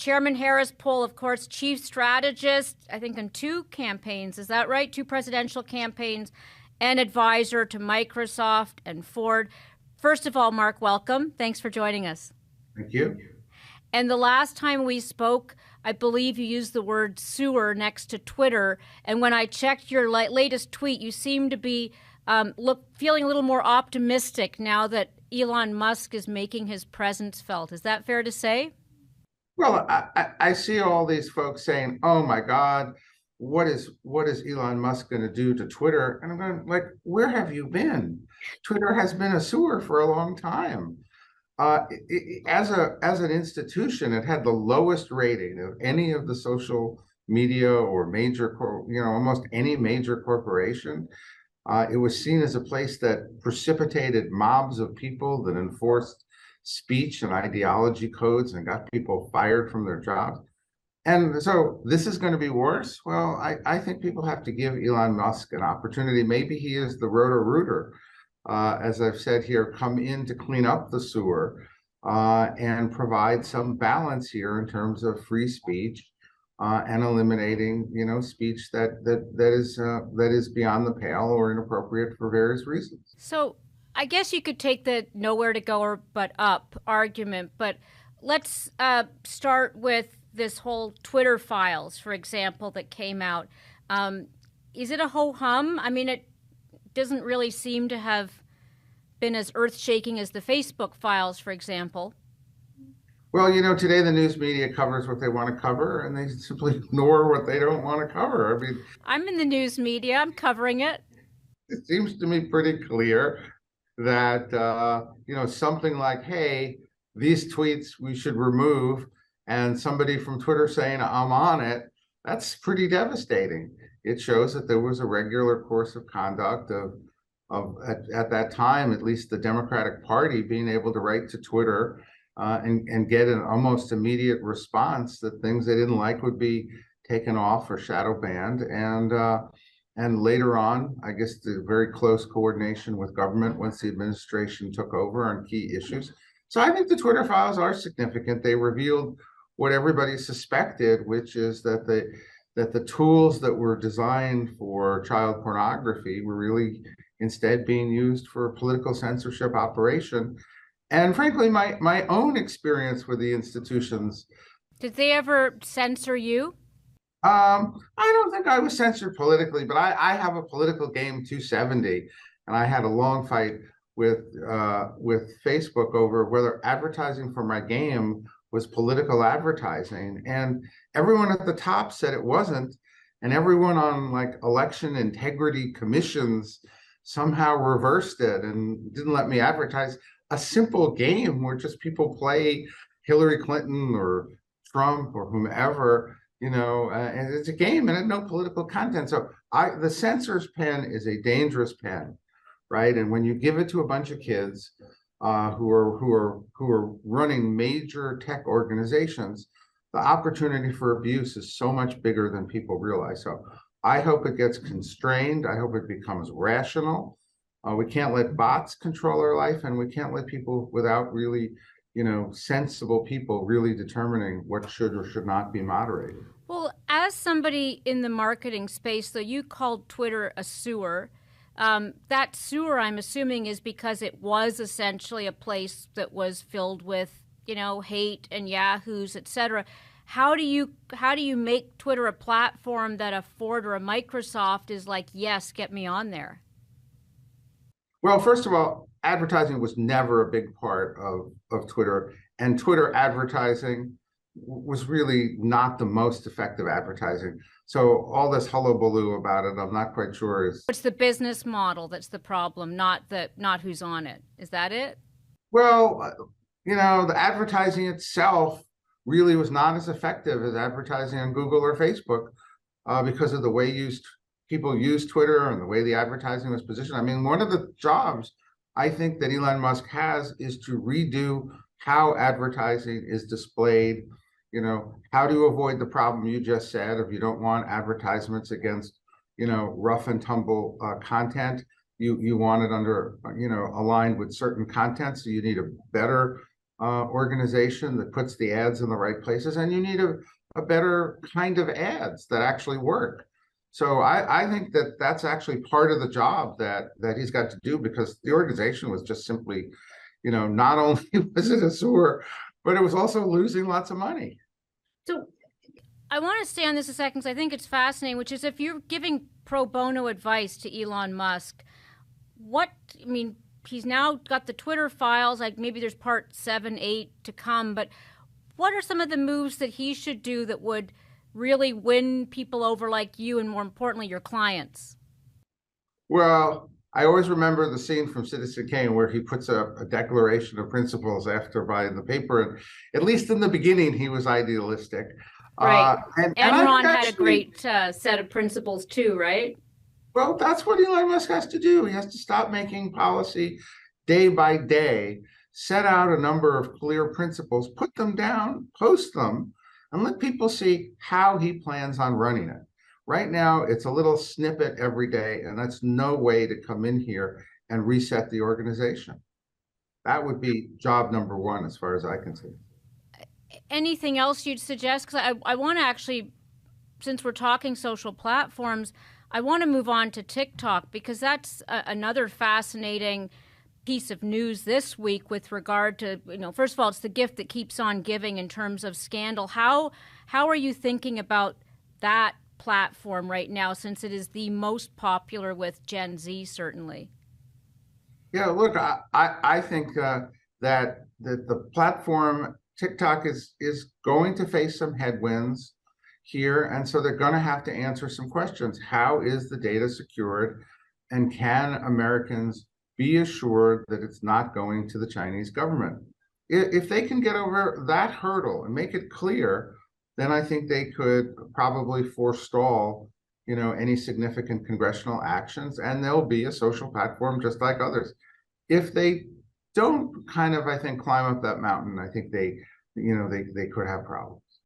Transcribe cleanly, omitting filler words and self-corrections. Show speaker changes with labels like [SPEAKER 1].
[SPEAKER 1] Chairman Harris poll, of course, chief strategist, I think on 2 campaigns. Is that right? 2 presidential campaigns, and advisor to Microsoft and Ford. First of all, Mark, welcome. Thanks for joining us.
[SPEAKER 2] Thank you.
[SPEAKER 1] And the last time we spoke, I believe you used the word sewer next to Twitter. And when I checked your latest tweet, you seem to be feeling a little more optimistic now that Elon Musk is making his presence felt. Is that fair to say?
[SPEAKER 2] Well, I see all these folks saying, "Oh my God, what is Elon Musk going to do to Twitter?" And I'm going, like, where have you been? Twitter has been a sewer for a long time. As an institution, it had the lowest rating of any of the social media or almost any major corporation. It was seen as a place that precipitated mobs of people, that enforced speech and ideology codes and got people fired from their jobs. And so this is going to be worse. Well, I think people have to give Elon Musk an opportunity. Maybe he is the roto-rooter, as I've said here, come in to clean up the sewer and provide some balance here in terms of free speech and eliminating, speech that is beyond the pale or inappropriate for various reasons.
[SPEAKER 1] So I guess you could take the nowhere to go but up argument, but let's start with this whole Twitter files, for example, that came out. Is it a ho-hum? I mean, it doesn't really seem to have been as earth-shaking as the Facebook files, for example.
[SPEAKER 2] Well, today the news media covers what they want to cover, and they simply ignore what they don't want to cover. I mean,
[SPEAKER 1] I'm in the news media. I'm covering it.
[SPEAKER 2] It seems to me pretty clear that, something like, hey, these tweets we should remove, and somebody from Twitter saying, I'm on it, that's pretty devastating. It shows that there was a regular course of conduct at that time, at least the Democratic Party being able to write to Twitter and get an almost immediate response that things they didn't like would be taken off or shadow banned. And later on, I guess the very close coordination with government once the administration took over on key issues. So I think the Twitter files are significant. They revealed what everybody suspected, which is that the tools that were designed for child pornography were really instead being used for a political censorship operation. And frankly, my own experience with the institutions.
[SPEAKER 1] Did they ever censor you?
[SPEAKER 2] I don't think I was censored politically, but I have a political game 270, and I had a long fight with Facebook over whether advertising for my game was political advertising, and everyone at the top said it wasn't, and everyone on like election integrity commissions somehow reversed it and didn't let me advertise a simple game where just people play Hillary Clinton or Trump or whomever. And it's a game and it had no political content. So the censor's pen is a dangerous pen, right? And when you give it to a bunch of kids who are running major tech organizations, the opportunity for abuse is so much bigger than people realize. So I hope it gets constrained. I hope it becomes rational. We can't let bots control our life, and we can't let people without really sensible people really determining what should or should not be moderated.
[SPEAKER 1] Well, as somebody in the marketing space, though, you called Twitter a sewer. That sewer, I'm assuming, is because it was essentially a place that was filled with, hate and yahoos, et cetera. How do you make Twitter a platform that a Ford or a Microsoft is like, yes, get me on there?
[SPEAKER 2] Well, first of all, advertising was never a big part of Twitter, and Twitter advertising was really not the most effective advertising. So all this hullabaloo about it, I'm not quite sure is.
[SPEAKER 1] It's the business model that's the problem, not who's on it. Is that it?
[SPEAKER 2] Well, the advertising itself really was not as effective as advertising on Google or Facebook because of the way people use Twitter and the way the advertising was positioned. I mean, one of the jobs I think that Elon Musk has is to redo how advertising is displayed. How to avoid the problem you just said if you don't want advertisements against, rough and tumble content. You want it under, aligned with certain content. So you need a better organization that puts the ads in the right places, and you need a better kind of ads that actually work. So I think that that's actually part of the job that he's got to do, because the organization was just simply, not only was it a sewer, but it was also losing lots of money.
[SPEAKER 1] So I want to stay on this a second because I think it's fascinating, which is if you're giving pro bono advice to Elon Musk, he's now got the Twitter files, like maybe there's part 7, 8 to come, but what are some of the moves that he should do that would really win people over like you and, more importantly, your clients?
[SPEAKER 2] Well, I always remember the scene from Citizen Kane where he puts a declaration of principles after buying the paper. And at least in the beginning, he was idealistic.
[SPEAKER 1] Right. Enron had a great set of principles too, right?
[SPEAKER 2] Well, that's what Elon Musk has to do. He has to stop making policy day by day, set out a number of clear principles, put them down, post them, and let people see how he plans on running it. Right now, it's a little snippet every day, and that's no way to come in here and reset the organization. That would be job number one, as far as I can see.
[SPEAKER 1] Anything else you'd suggest? Because I want to actually, since we're talking social platforms, I want to move on to TikTok, because that's another fascinating piece of news this week with regard to, first of all, it's the gift that keeps on giving in terms of scandal. How are you thinking about that platform right now, since it is the most popular with Gen Z, certainly?
[SPEAKER 2] Yeah, look, I think that the platform TikTok is going to face some headwinds here, and so they're going to have to answer some questions. How is the data secured, and can Americans be assured that it's not going to the Chinese government? If they can get over that hurdle and make it clear, then I think they could probably forestall, any significant congressional actions, and there'll be a social platform just like others. If they don't I think, climb up that mountain, I think they could have problems.